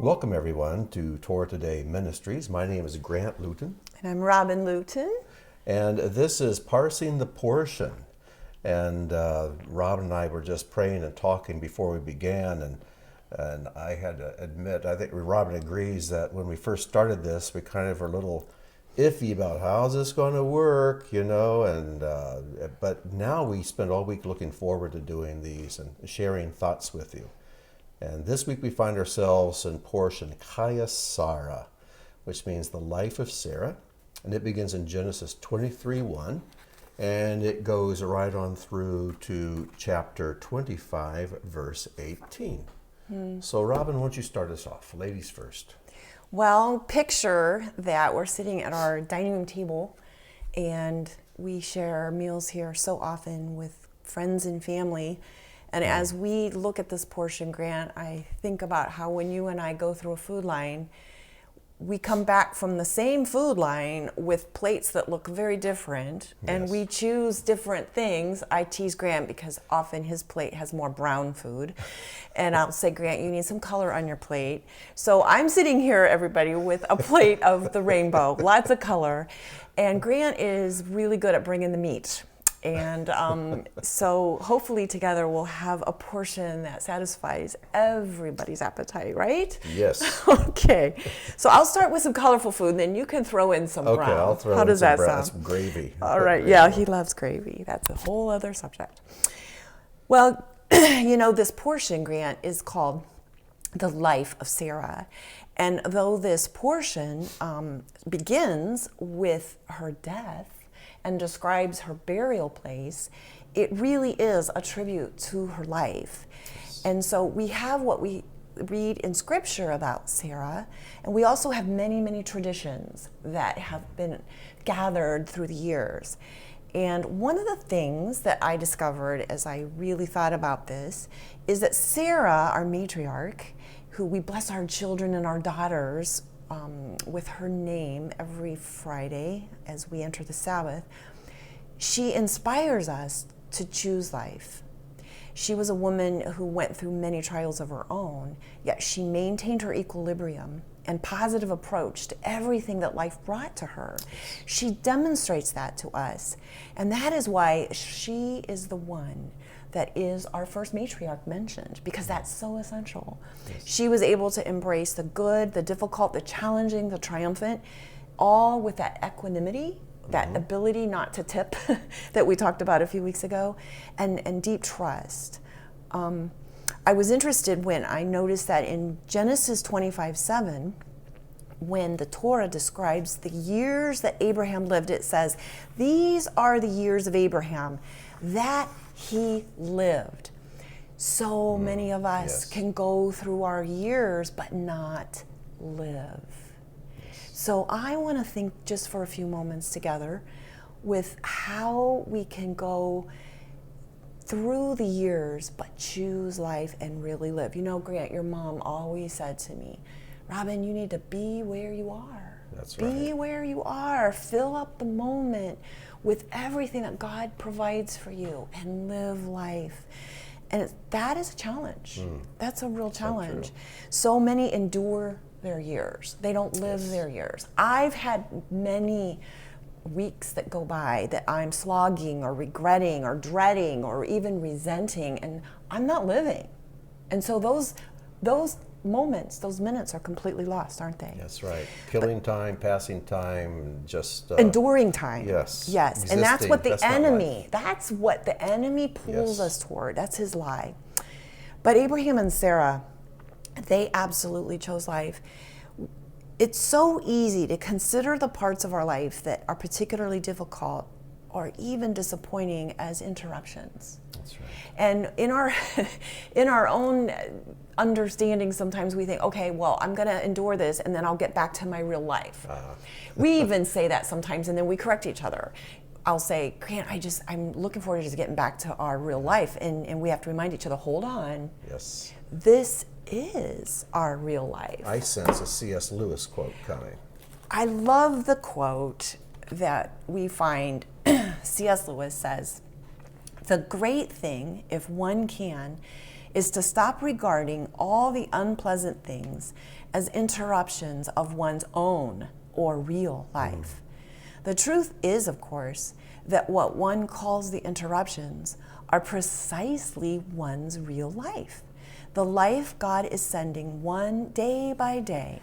Welcome everyone to Torah Today Ministries. My name is Grant Luton. And I'm Robin Luton. And this is Parsing the Portion. And Robin and I were just praying and talking before we began, and I had to admit, I think Robin agrees that when we first started this, we kind of were a little iffy about how's this going to work, but now we spend all week looking forward to doing these and sharing thoughts with you. And this week we find ourselves in portion Chayei, which means the life of Sarah. And it begins in Genesis 23:1, and it goes right on through to chapter 25, verse 18. So Robin, why don't you start us off? Ladies first. Well, picture that we're sitting at our dining room table, and we share our meals here so often with friends and family. And as we look at this portion, Grant, I think about how when you and I go through a food line, we come back from the same food line with plates that look very different, and we choose different things. I tease Grant because often his plate has more brown food, and I'll say, Grant, you need some color on your plate. So I'm sitting here, everybody, with a plate of the rainbow, lots of color, and Grant is really good at bringing the meat. And so hopefully together we'll have a portion that satisfies everybody's appetite, right? Yes. Okay. So I'll start with some colorful food, and then you can throw in some brown. Okay, I'll throw How in does some that brown. sound? Some gravy. All right. Yeah, he loves gravy. That's a whole other subject. Well, this portion, Grant, is called the life of Sarah. And though this portion begins with her death, and describes her burial place, it really is a tribute to her life. And so we have what we read in scripture about Sarah, and we also have many, many traditions that have been gathered through the years. And one of the things that I discovered as I really thought about this is that Sarah, our matriarch, who we bless our children and our daughters with her name every Friday as we enter the Sabbath, she inspires us to choose life. She was a woman who went through many trials of her own, yet she maintained her equilibrium and positive approach to everything that life brought to her. She demonstrates that to us, and that is why she is the one that is our first matriarch mentioned, because that's so essential. Yes. She was able to embrace the good, the difficult, the challenging, the triumphant, all with that equanimity, that ability not to tip that we talked about a few weeks ago, and deep trust. I was interested when I noticed that in Genesis 25:7, when the Torah describes the years that Abraham lived, it says, "These are the years of Abraham, that he lived." So many of us can go through our years but not live. So I want to think just for a few moments together with how we can go through the years but choose life and really live. Grant, your mom always said to me, Robin, you need to be where you are. That's right. Be where you are. Fill up the moment with everything that God provides for you and live life. And that is a challenge. That's a real challenge. So many endure their years. They don't live their years. I've had many weeks that go by that I'm slogging or regretting or dreading or even resenting, and I'm not living. And so those moments, those minutes are completely lost, aren't they? That's right. Killing time, passing time, just enduring time. Yes. Yes. And that's what That's what the enemy pulls us toward. That's his lie. But Abraham and Sarah, they absolutely chose life. It's so easy to consider the parts of our life that are particularly difficult or even disappointing as interruptions. That's right. And in our own understanding, sometimes we think, okay, well, I'm going to endure this and then I'll get back to my real life. We even say that sometimes, and then we correct each other. I'll say, Grant, I'm looking forward to just getting back to our real life. And we have to remind each other, hold on. Yes. This is our real life. I sense a C.S. Lewis quote coming. I love the quote that we find. C.S. Lewis says, "The great thing, if one can, is to stop regarding all the unpleasant things as interruptions of one's own or real life. The truth is, of course, that what one calls the interruptions are precisely one's real life. The life God is sending one day by day.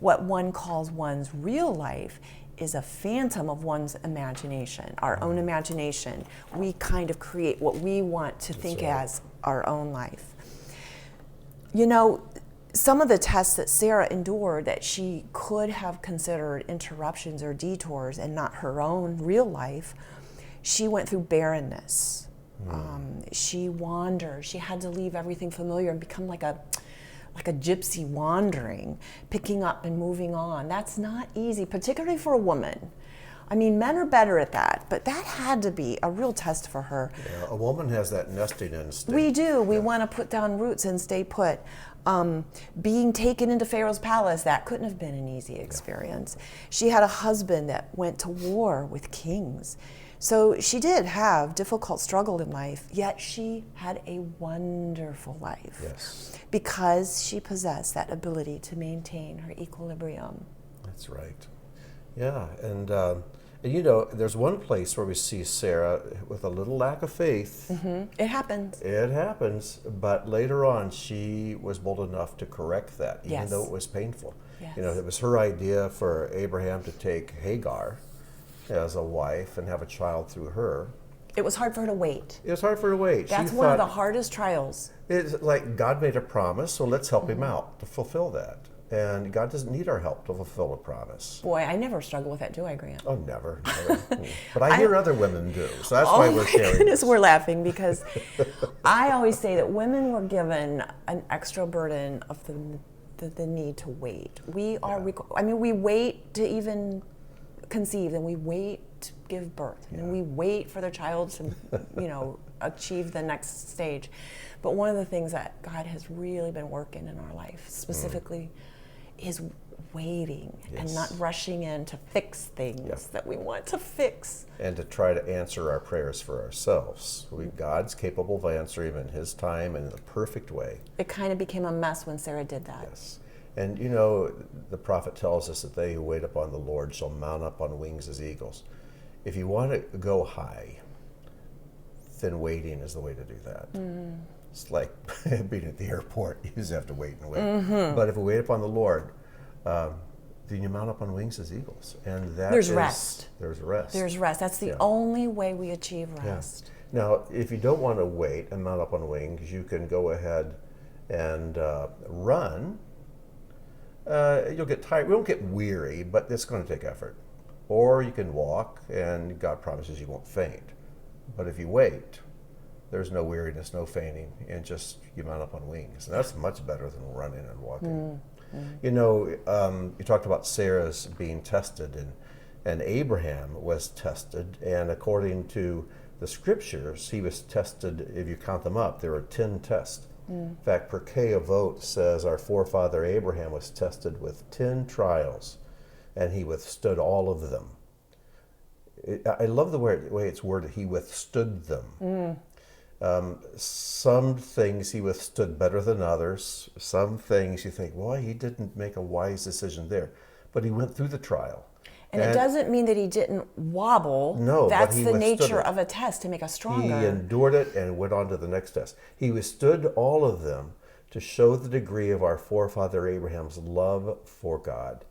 What one calls one's real life is a phantom of one's imagination, our own imagination. We kind of create what we want to think as our own life. You know, some of the tests that Sarah endured that she could have considered interruptions or detours and not her own real life, she went through barrenness. She wandered. She had to leave everything familiar and become like a gypsy wandering, picking up and moving on. That's not easy, particularly for a woman. I mean, men are better at that, but that had to be a real test for her. Yeah, a woman has that nesting instinct. We do. We want to put down roots and stay put. Being taken into Pharaoh's palace, that couldn't have been an easy experience. She had a husband that went to war with kings. So she did have difficult struggle in life, yet she had a wonderful life. Yes. Because she possessed that ability to maintain her equilibrium. That's right. Yeah, and you know, there's one place where we see Sarah with a little lack of faith. It happens. It happens, but later on she was bold enough to correct that, even though it was painful. Yes. You know, it was her idea for Abraham to take Hagar as a wife and have a child through her. It was hard for her to wait. It was hard for her to wait. That's she one of thought, the hardest trials. It's like God made a promise, so let's help him out to fulfill that. And God doesn't need our help to fulfill a promise. Boy, I never struggle with that, do I, Grant? Oh, never. But I hear other women do, so that's why we're sharing Goodness, this. we're laughing because I always say that women were given an extra burden of the need to wait. We are, we wait to even conceive, and we wait to give birth, and we wait for their child to, achieve the next stage. But one of the things that God has really been working in our life, specifically, is waiting and not rushing in to fix things that we want to fix. And to try to answer our prayers for ourselves. God's capable of answering them in his time and in the perfect way. It kind of became a mess when Sarah did that. Yes. And you know, the prophet tells us that they who wait upon the Lord shall mount up on wings as eagles. If you want to go high, then waiting is the way to do that. It's like being at the airport. You just have to wait and wait. But if we wait upon the Lord, then you mount up on wings as eagles. And there's rest. There's rest. There's rest. That's the only way we achieve rest. Yeah. Now, if you don't want to wait and mount up on wings, you can go ahead and run. You'll get tired. We won't get weary, but it's going to take effort. Or you can walk, and God promises you won't faint. But if you wait, there's no weariness, no fainting, and just you mount up on wings. And that's much better than running and walking. You know, you talked about Sarah's being tested, and Abraham was tested, and according to the scriptures, he was tested. If you count them up, there were 10 tests. In fact, Pirkei Avot says our forefather Abraham was tested with 10 trials, and he withstood all of them. I love the way it's worded, he withstood them. Some things he withstood better than others. Some things you think, well, he didn't make a wise decision there. But he went through the trial. And it doesn't mean that he didn't wobble. No, that's but he the withstood nature it. of a test, to make us stronger. He endured it and went on to the next test. He withstood all of them to show the degree of our forefather Abraham's love for God.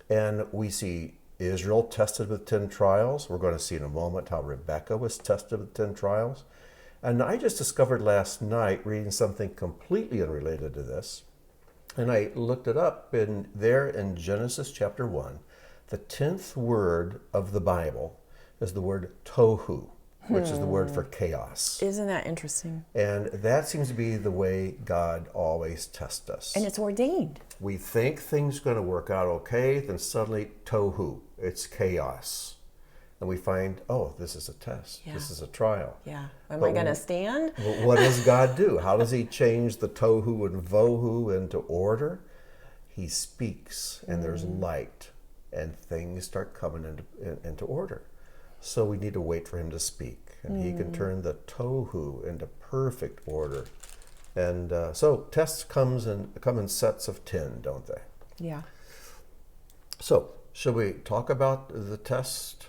And we see Israel tested with 10 trials. We're going to see in a moment how Rebecca was tested with 10 trials. And I just discovered last night, reading something completely unrelated to this, and I looked it up in Genesis chapter 1. The 10th word of the Bible is the word tohu, which is the word for chaos. Isn't that interesting? And that seems to be the way God always tests us. And it's ordained. We think things are going to work out okay, then suddenly tohu, it's chaos. And we find, oh, this is a test. Yeah. This is a trial. Yeah. Am I going to stand? But what does God do? How does he change the tohu and vohu into order? He speaks, and there's light, and things start coming into order. So we need to wait for him to speak, and he can turn the tohu into perfect order And so tests come in sets of 10, don't they? Yeah. So should we talk about the test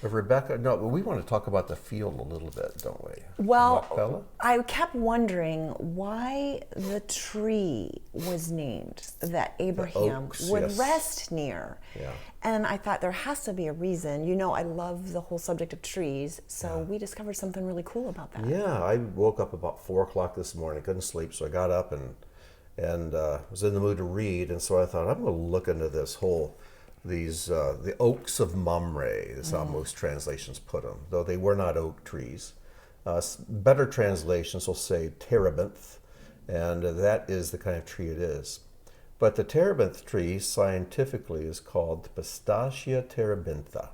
of Rebecca? No, we want to talk about the field a little bit, don't we? Well, Machpelah? I kept wondering why the tree was named that Abraham oaks, would yes. rest near. Yeah. And I thought there has to be a reason. You know, I love the whole subject of trees, so we discovered something really cool about that. Yeah, I woke up about 4 o'clock this morning, couldn't sleep, so I got up and was in the mood to read, and so I thought, I'm going to look into the oaks of Mamre is how most translations put them, though they were not oak trees. Better translations will say terebinth, and that is the kind of tree it is. But the terebinth tree scientifically is called Pistachia terebintha.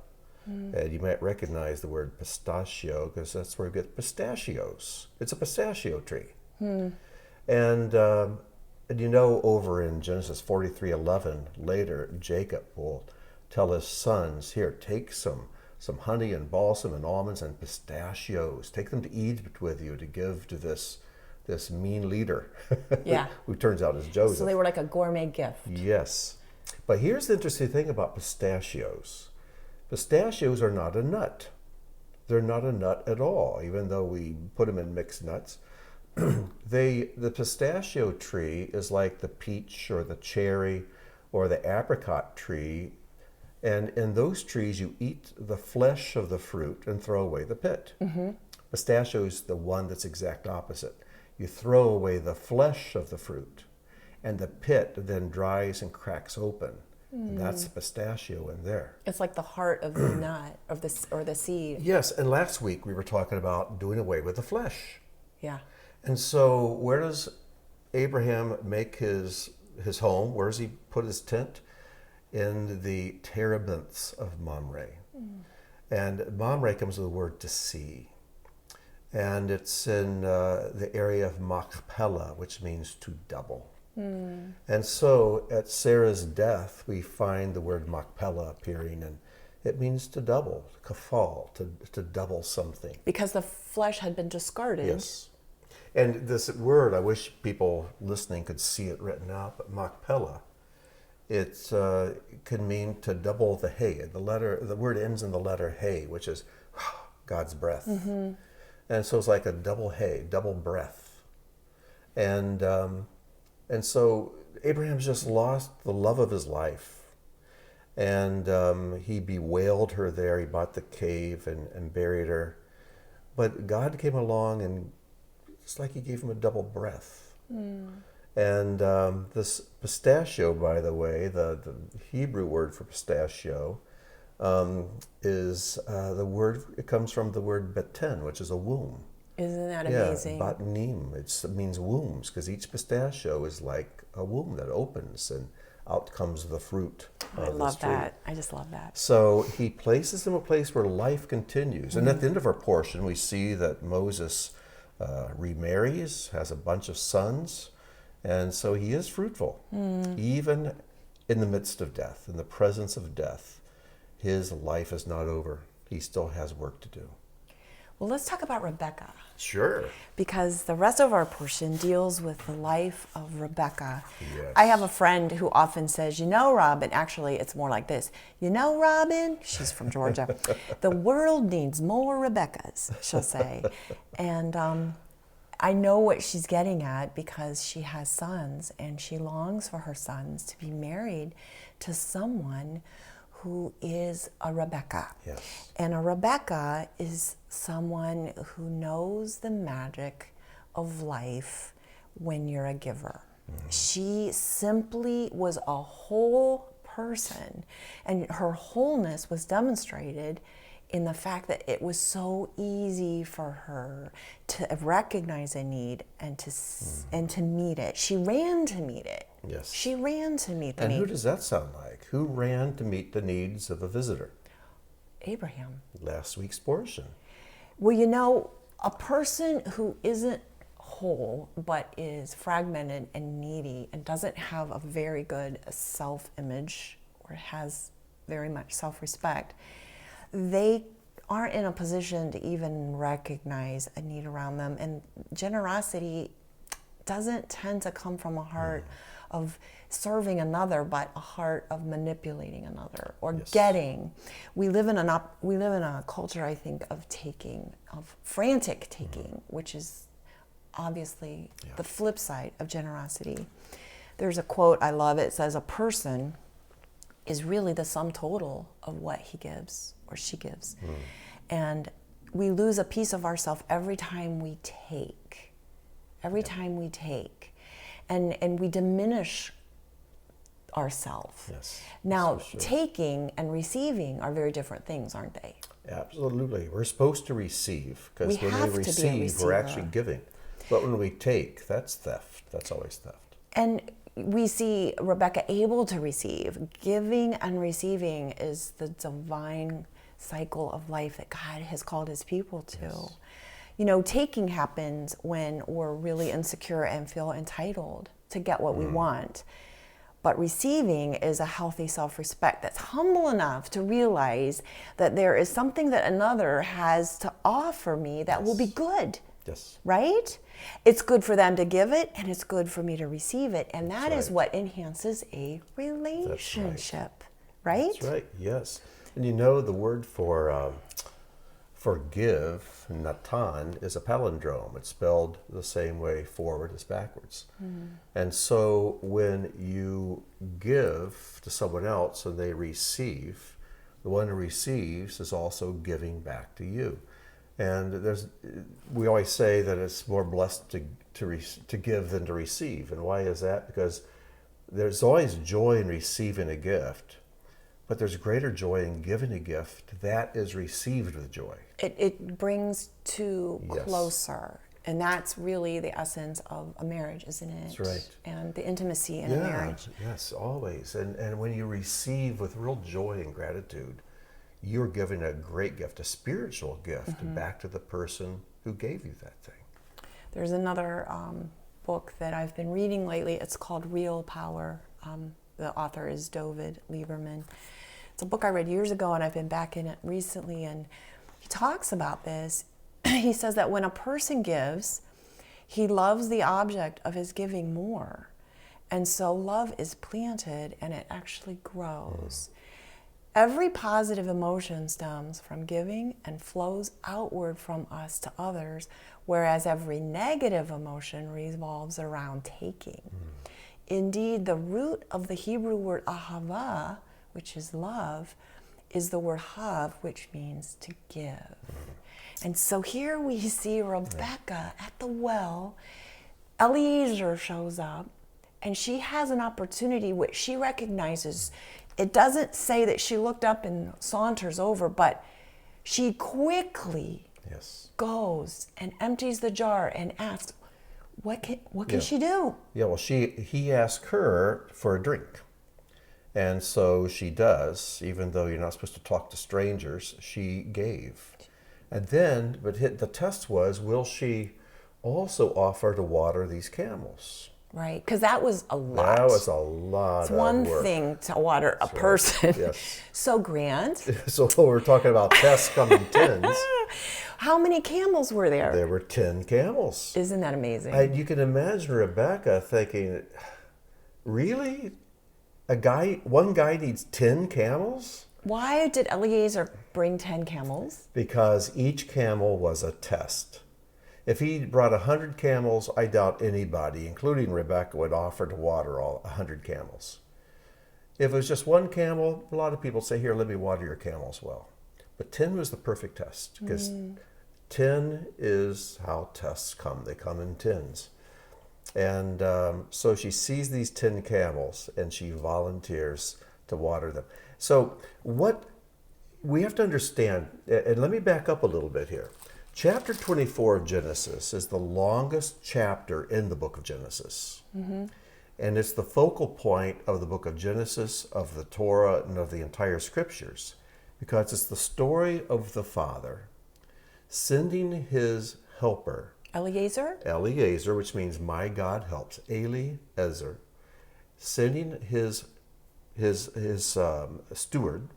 And you might recognize the word pistachio because that's where we get pistachios. It's a pistachio tree. And you know, over in Genesis 43:11, later Jacob will tell his sons, here, take some honey and balsam and almonds and pistachios. Take them to Egypt with you to give to this mean leader, Yeah. who turns out is Joseph. So they were like a gourmet gift. Yes. But here's the interesting thing about pistachios. Pistachios are not a nut. They're not a nut at all, even though we put them in mixed nuts. The pistachio tree is like the peach or the cherry or the apricot tree. And in those trees, you eat the flesh of the fruit and throw away the pit. Pistachio is the one that's exact opposite. You throw away the flesh of the fruit, and the pit then dries and cracks open. And that's the pistachio in there. It's like the heart of the nut or the seed. Yes, and last week we were talking about doing away with the flesh. Yeah. And so where does Abraham make his home? Where does he put his tent? In the terebinths of Mamre. And Mamre comes with the word to see. And it's in the area of Machpelah, which means to double. And so at Sarah's death, we find the word Machpelah appearing, and it means to double, kafal, to double something. Because the flesh had been discarded. Yes. And this word, I wish people listening could see it written out, but Machpelah, it can mean to double the hay. The word ends in the letter hay, which is God's breath. And so it's like a double hay, double breath. And so Abraham's just lost the love of his life. And he bewailed her there. He bought the cave and buried her. But God came along, and it's like he gave him a double breath. And this pistachio, by the way, the Hebrew word for pistachio, is the word, it comes from the word beten, which is a womb. Isn't that amazing? Yeah, batnim, it means wombs, because each pistachio is like a womb that opens, and out comes the fruit of I love this tree. that. I just love that. So he places him a place where life continues. And at the end of our portion, we see that Moses remarries, has a bunch of sons, and so he is fruitful. Even in the midst of death, in the presence of death, his life is not over. He still has work to do. Well, let's talk about Rebecca. Sure. Because the rest of our portion deals with the life of Rebecca. Yes. I have a friend who often says, you know, Robin, actually it's more like this. You know, Robin, she's from Georgia, the world needs more Rebeccas, she'll say. And I know what she's getting at because she has sons and she longs for her sons to be married to someone who is a Rebecca. Yes. And a Rebecca is someone who knows the magic of life when you're a giver. She simply was a whole person, and her wholeness was demonstrated in the fact that it was so easy for her to recognize a need and to meet it. She ran to meet it. Yes. She ran to meet the And need. who does that sound like? Who ran to meet the needs of a visitor? Abraham. Last week's portion. Well, you know, a person who isn't whole but is fragmented and needy and doesn't have a very good self-image or has very much self-respect, they aren't in a position to even recognize a need around them. And generosity doesn't tend to come from a heart of serving another, but a heart of manipulating another or getting. We live in a culture, I think, of taking, of frantic taking, which is obviously the flip side of generosity. There's a quote, I love it. It says, a person is really the sum total of what he gives or she gives. And we lose a piece of ourselves every time we take. Every time we take. And we diminish ourselves. Yes. Now, So sure. taking and receiving are very different things, aren't they? Absolutely. We're supposed to receive, because We when have we to be a receive, we're actually receiver. giving. But when we take, that's theft. That's always theft. And we see Rebecca able to receive. Giving and receiving is the divine cycle of life that God has called his people to. Yes. You know, taking happens when we're really insecure and feel entitled to get what we want. But receiving is a healthy self-respect that's humble enough to realize that there is something that another has to offer me that will be good. Yes. Right? It's good for them to give it, and it's good for me to receive it. And that That's is right. what enhances a relationship. Right? That's right, yes. And you know, the word for give, natan, is a palindrome. It's spelled the same way forward as backwards. And so when you give to someone else and they receive, the one who receives is also giving back to you. And we always say that it's more blessed to give than to receive. And why is that? Because there's always joy in receiving a gift, but there's greater joy in giving a gift that is received with joy. It brings two Yes. closer. And that's really the essence of a marriage, isn't it? That's right. And the intimacy in a marriage. Yes, always. And when you receive with real joy and gratitude, you're giving a great gift, a spiritual gift, back to the person who gave you that thing. There's another book that I've been reading lately. It's called Real Power. The author is David Lieberman. It's a book I read years ago, and I've been back in it recently, and he talks about this. He says that when a person gives, he loves the object of his giving more. And so love is planted, and it actually grows. Every positive emotion stems from giving and flows outward from us to others, whereas every negative emotion revolves around taking. Indeed, the root of the Hebrew word ahava, which is love, is the word hav, which means to give. And so here we see Rebecca at the well. Eliezer shows up, and she has an opportunity which she recognizes. It doesn't say that she looked up and saunters over, but she quickly goes and empties the jar and asks, what can she do? Yeah, well, he asked her for a drink. And so she does, even though you're not supposed to talk to strangers, she gave. And then, the test was, will she also offer to water these camels? Right, because that was a lot. That was a lot It's of one work. thing to water a person. Yes. So, Grant, So we're talking about tests come in tens. how many camels were there? There were 10 camels. Isn't that amazing? And you can imagine Rebecca thinking, really? One guy needs 10 camels? Why did Eliezer bring 10 camels? Because each camel was a test. If he brought 100 camels, I doubt anybody, including Rebecca, would offer to water all 100 camels. If it was just one camel, a lot of people say, here, let me water your camels well. But 10 was the perfect test, because 10 is how tests come. They come in tens. And so she sees these 10 camels, and she volunteers to water them. So what we have to understand, and let me back up a little bit here. Chapter 24 of Genesis is the longest chapter in the book of Genesis. And it's the focal point of the book of Genesis, of the Torah, and of the entire scriptures, because it's the story of the Father sending his helper, Eliezer, which means my God helps, Eliezer, sending his steward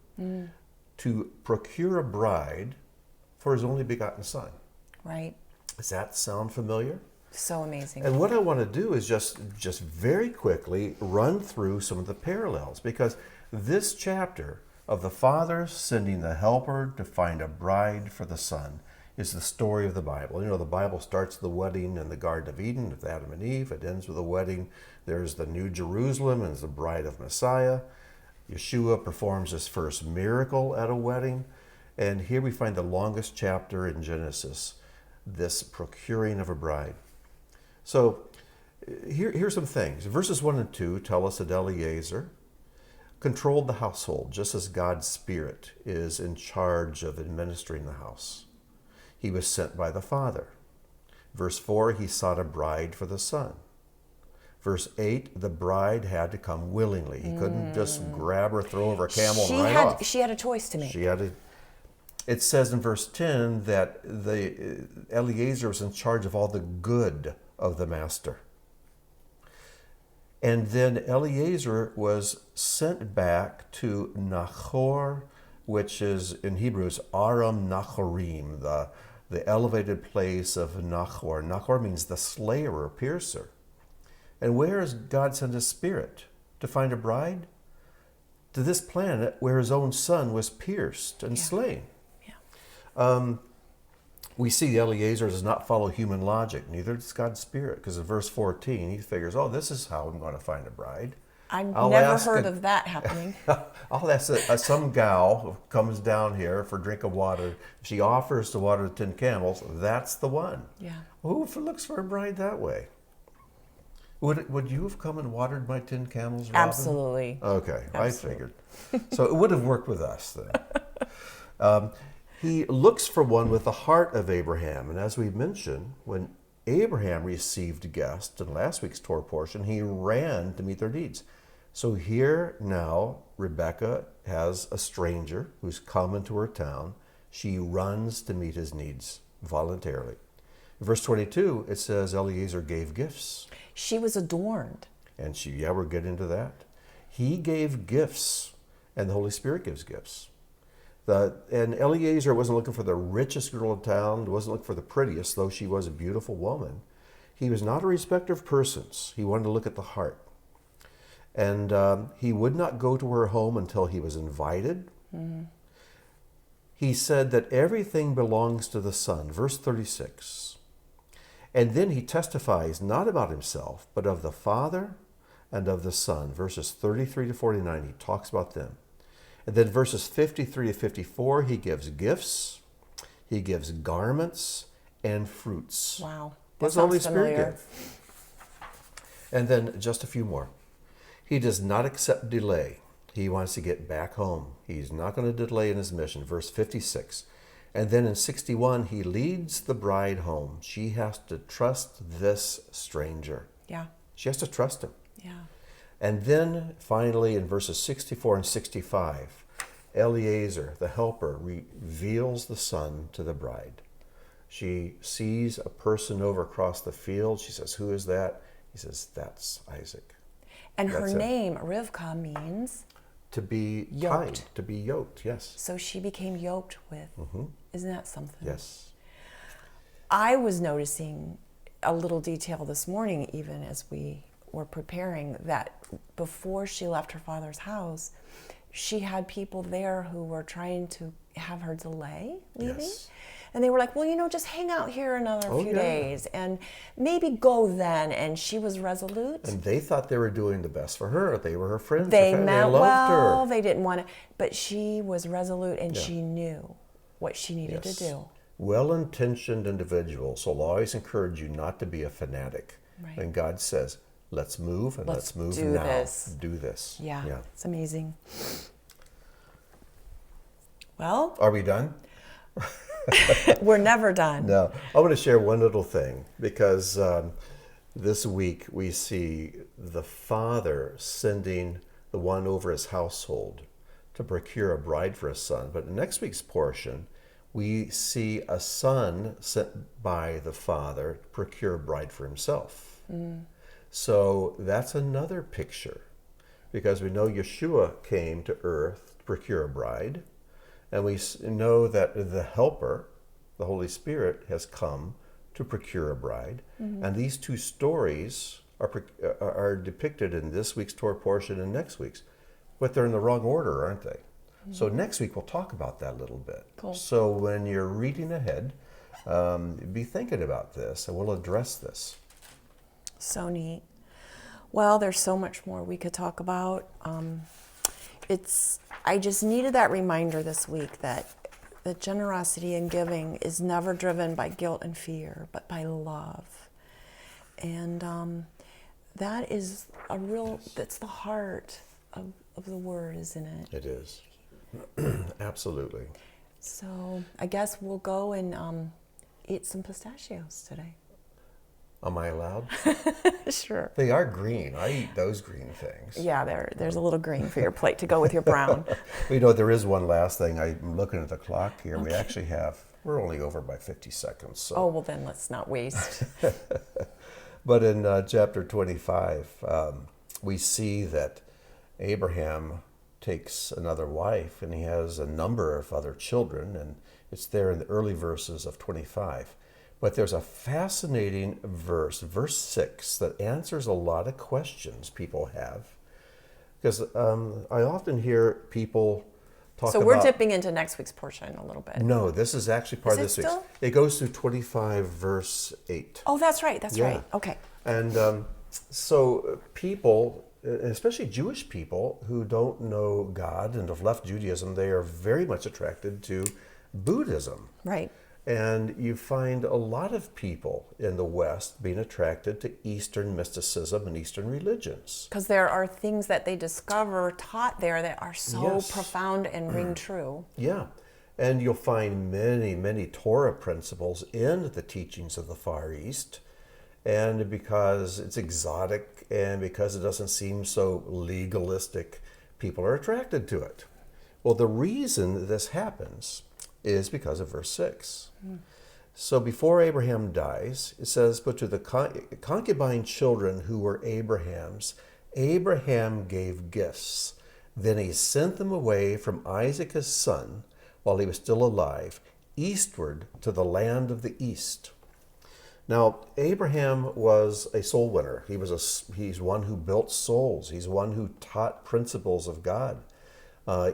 to procure a bride for his only begotten son. right? Does that sound familiar? So amazing. And what I want to do is just very quickly run through some of the parallels, because this chapter of the Father sending the Helper to find a bride for the Son is the story of the Bible. You know, the Bible starts the wedding in the Garden of Eden with Adam and Eve. It ends with a wedding. There's the New Jerusalem and the bride of Messiah. Yeshua performs his first miracle at a wedding. And here we find the longest chapter in Genesis, this procuring of a bride. So here's some things. Verses 1 and 2 tell us that Eliezer controlled the household, just as God's Spirit is in charge of administering the house. He was sent by the Father. Verse 4, he sought a bride for the Son. Verse 8, the bride had to come willingly. He couldn't just grab her, throw over a camel, and ride off. She had a choice to make. It says in verse 10 that Eliezer was in charge of all the good of the master. And then Eliezer was sent back to Nachor, which is in Hebrew is Aram Nachorim, the elevated place of Nachor. Nachor means the slayer or piercer. And where has God sent his Spirit? To find a bride? To this planet where his own son was pierced and slain. Yeah. We see Eliezer does not follow human logic, neither does God's Spirit, because in verse 14 he figures, oh, this is how I'm going to find a bride. I've never heard of that happening. I'll ask some gal who comes down here for a drink of water. If she offers to water the 10 camels, that's the one. Yeah. Who looks for a bride that way? Would you have come and watered my 10 camels, Robin? Absolutely. Okay, Absolutely. I figured. So it would have worked with us then. He looks for one with the heart of Abraham. And as we mentioned, when Abraham received guests in last week's Torah portion, he ran to meet their needs. So here now, Rebekah has a stranger who's come into her town. She runs to meet his needs voluntarily. In verse 22, it says Eliezer gave gifts. She was adorned. And we're getting into that. He gave gifts, and the Holy Spirit gives gifts. And Eliezer wasn't looking for the richest girl in town, wasn't looking for the prettiest, though she was a beautiful woman. He was not a respecter of persons. He wanted to look at the heart. And he would not go to her home until he was invited. Mm-hmm. He said that everything belongs to the Son, verse 36. And then he testifies not about himself, but of the Father and of the Son. Verses 33 to 49, he talks about them. And then verses 53 to 54, he gives gifts, he gives garments, and fruits. Wow. What does the Holy Spirit give? And then just a few more. He does not accept delay. He wants to get back home. He's not going to delay in his mission. Verse 56. And then in 61, he leads the bride home. She has to trust this stranger. Yeah. She has to trust him. Yeah. And then finally in verses 64 and 65, Eliezer, the helper, reveals the Son to the bride. She sees a person over across the field. She says, who is that? He says, that's Isaac. And her name, Rivka, means? To be yoked. tied, to be yoked, yes. So she became yoked with. Mm-hmm. Isn't that something? Yes. I was noticing a little detail this morning, even as we were preparing, that before she left her father's house, she had people there who were trying to have her delay leaving. Yes. And they were like, well, just hang out here another few days and maybe go then. And she was resolute. And they thought they were doing the best for her. They were her friends. They meant well. Her. They didn't want to. But she was resolute and she knew what she needed to do. Well-intentioned individuals will always encourage you not to be a fanatic. Right. And God says, let's move and let's move do now. This. Do this. Yeah, it's amazing. Well. Are we done? We're never done. No. I want to share one little thing because this week we see the Father sending the one over his household to procure a bride for his son. But in next week's portion, we see a son sent by the Father to procure a bride for himself. Mm. So that's another picture, because we know Yeshua came to earth to procure a bride, and we know that the Helper, the Holy Spirit, has come to procure a bride. And these two stories are depicted in this week's Torah portion and next week's, but they're in the wrong order, aren't they? So next week we'll talk about that a little bit. Cool. So when you're reading ahead, be thinking about this, and we'll address this. So neat. Well, there's so much more we could talk about. I just needed that reminder this week that the generosity and giving is never driven by guilt and fear, but by love. And that is that's the heart of the word, isn't it? It is. Absolutely. So I guess we'll go and eat some pistachios today. Am I allowed? Sure. They are green. I eat those green things. Yeah, there's a little green for your plate to go with your brown. Well, there is one last thing. I'm looking at the clock here. Okay. We actually we're only over by 50 seconds. So. Oh, well then let's not waste. But in chapter 25, we see that Abraham takes another wife, and he has a number of other children, and it's there in the early verses of 25. But there's a fascinating verse 6, that answers a lot of questions people have. Because I often hear people talk about... So we're dipping into next week's portion a little bit. No, this is actually part of this week's. It goes through 25, verse 8. Oh, that's right. That's right. Okay. And so people, especially Jewish people who don't know God and have left Judaism, they are very much attracted to Buddhism. Right. And you find a lot of people in the West being attracted to Eastern mysticism and Eastern religions. Because there are things that they discover taught there that are so profound and ring true. Yeah. And you'll find many, many Torah principles in the teachings of the Far East. And because it's exotic and because it doesn't seem so legalistic, people are attracted to it. Well, the reason this happens is because of verse 6. So before Abraham dies, it says, but to the concubine children who were Abraham's, Abraham gave gifts. Then he sent them away from Isaac his son, while he was still alive, eastward to the land of the east. Now, Abraham was a soul winner. He's one who built souls. He's one who taught principles of God.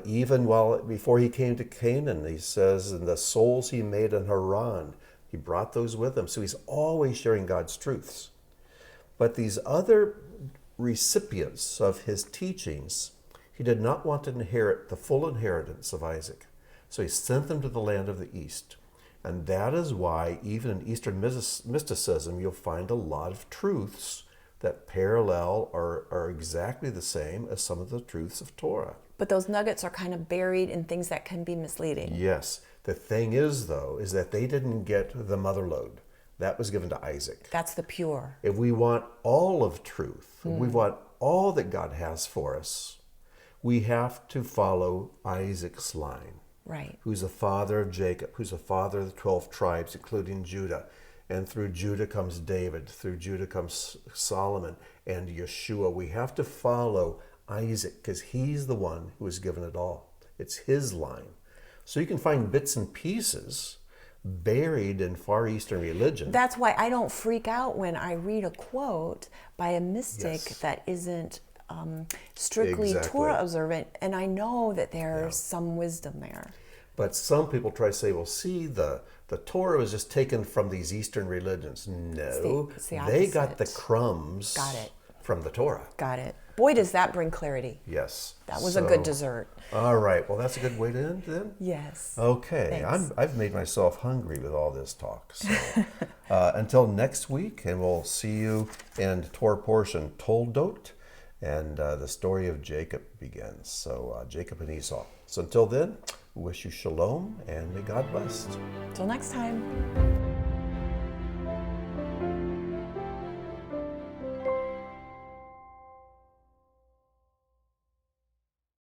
Even before he came to Canaan, he says, and the souls he made in Haran, he brought those with him. So he's always sharing God's truths. But these other recipients of his teachings, he did not want to inherit the full inheritance of Isaac. So he sent them to the land of the east. And that is why even in Eastern mysticism, you'll find a lot of truths that parallel or are exactly the same as some of the truths of Torah. But those nuggets are kind of buried in things that can be misleading. Yes. The thing is, though, is that they didn't get the mother lode. That was given to Isaac. That's the pure. If we want all of truth, if we want all that God has for us, we have to follow Isaac's line. Right. Who's the father of Jacob, who's the father of the 12 tribes, including Judah. And through Judah comes David, through Judah comes Solomon and Yeshua. We have to follow Isaac because he's the one who was given it all. It's his line. So you can find bits and pieces buried in Far Eastern religion. That's why I don't freak out when I read a quote by a mystic that isn't strictly Torah observant, and I know that there's some wisdom there. But some people try to say, well, see, the Torah was just taken from these Eastern religions. No, it's the they got opposite. the crumbs from the Torah. Got it. Boy, does that bring clarity. Yes. That was a good dessert. All right. Well, that's a good way to end then? Yes. Okay. I've made myself hungry with all this talk. So until next week, and we'll see you in Torah portion Toldot, and the story of Jacob begins. So Jacob and Esau. So until then, we wish you shalom, and may God bless. Till next time.